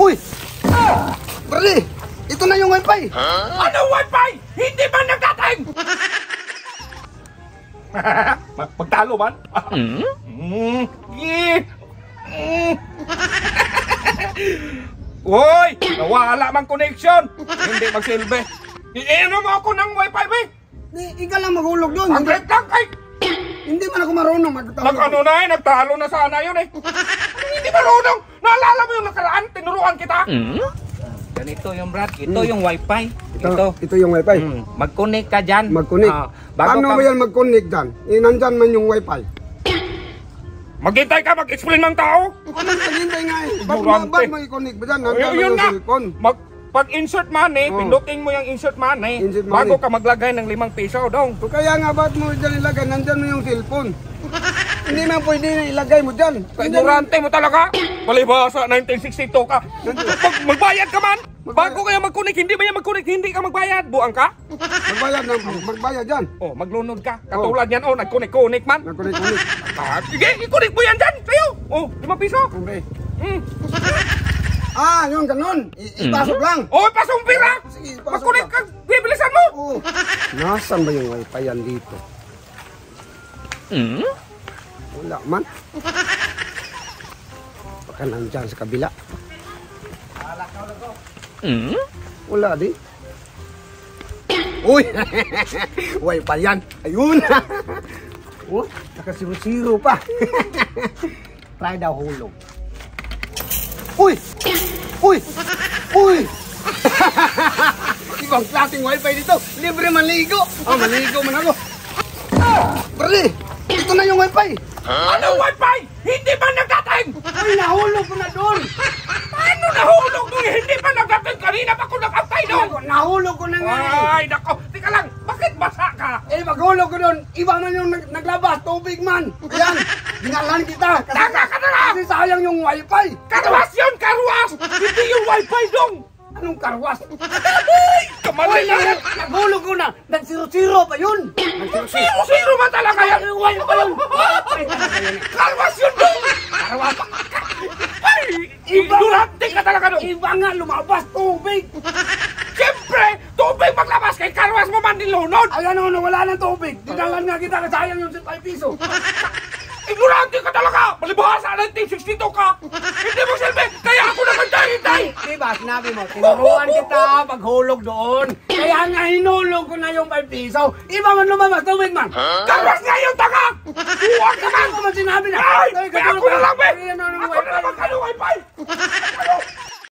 Uy! Brady! Ito na yung wifi! Anong wifi? Hindi man nagdating! Magtalo man? Uy! Nawala mang connection! Hindi magsilbi. Iinom mo ako ng wifi, be! Ikaw lang maghulog doon. Saglit lang kay! Hindi man ako marunong magtawag. Nag-ano na eh, nagtalo na sana yun eh. Hindi marunong! Naalala mo yung nakaraan, tinuruan kita? Ganito yung Brad, ito yung wifi. Ito yung wifi. Mag-connect ka dyan. Mag-connect. Paano ba yan mag-connect dyan? Nandyan man yung wifi. Maghintay ka, mag-explain ng tao. Ano naghintay nga eh? Ignorante. Ba't may connect ba dyan? Nandyan man Yun yung nga. cellphone. Pag insert money, pindutin mo yung insert money, Insert money. bago ka maglagay ng 5 piso dong. So kaya nga ba't mo dyan ilagay? Nandyan mo yung cellphone. Hindi man pwede na ilagay mo dyan. Ignorante mo talaga. Palibhasa, 1962 ka. Magbayad ka man. Bago kaya mag-connect, hindi ba yan mag-connect, hindi ka magbayad. Buang ka? Magbayad dyan. Oh, maglunod ka. Katulad yan, oh, nag-connect man. Nag-connect. Sige, i-connect mo yan dyan. Sa'yo. Oh, 5 piso. Okay. Yung ganun. Ipasok lang. Oh, pasong pira. Sige, ipasok Mag-connect lang. ka. Bibilisan mo. Oh. Nasaan ba yung wifi yan dito? Wala man. Baka nandyan sa kabila. Wala din. Uy! Wifi yan. Ayun. Oh, naka-0-0 pa. Try daw hulog. Uy! Uy! Uy! Ibang klaseng wifi dito. Libre maligo. Maligo man ako. Brady! Ito na yung wifi. Anong wifi? Hindi ba nagdating? Uy, nahulog ko na doon. Paano nahulog nung hindi pa nagdating? Kanina pa ako nakantay doon. Nahulog ko na nga eh. Ay, nako. Tika lang, bakit basa ka? Maghulog ko doon. Iba man yung naglabas. Tubig man. Ayan. Dinalan kita. Taka ka na lang. Kasi sayang yung wifi. Karwas yun, karwas! Hindi yung wifi dong! Anong karwas? Kamalay na yan! Naghulog ko na. Nag-0-0 pa yun. Zero man talaga yan! Yung wifi yun. Karwas yun dong! Karwas. Ay! Ignorante ka talaga dong! Iba nga lumabas. Tubig. Siyempre! Tubig maglabas kay karwas mo man nilunod! Ayan o, wala ng tubig. Dinalan nga kita. Sayang yung 5 piso. Ignorante ka talaga! Malibhasa, 1962 ka! Hindi mo silbi! Kaya ako nagantay-hintay! Diba, sinabi mo, tinuruan kita paghulog doon. Kaya nga hinulog ko na yung 5 piso. Iba man lumabas, tubig man. Karwas nga yung taga! Huwag ka man! Ano man sinabi na? Ay! Kaya ako na lang, be! Ayan, Ako na lang magkano wifi!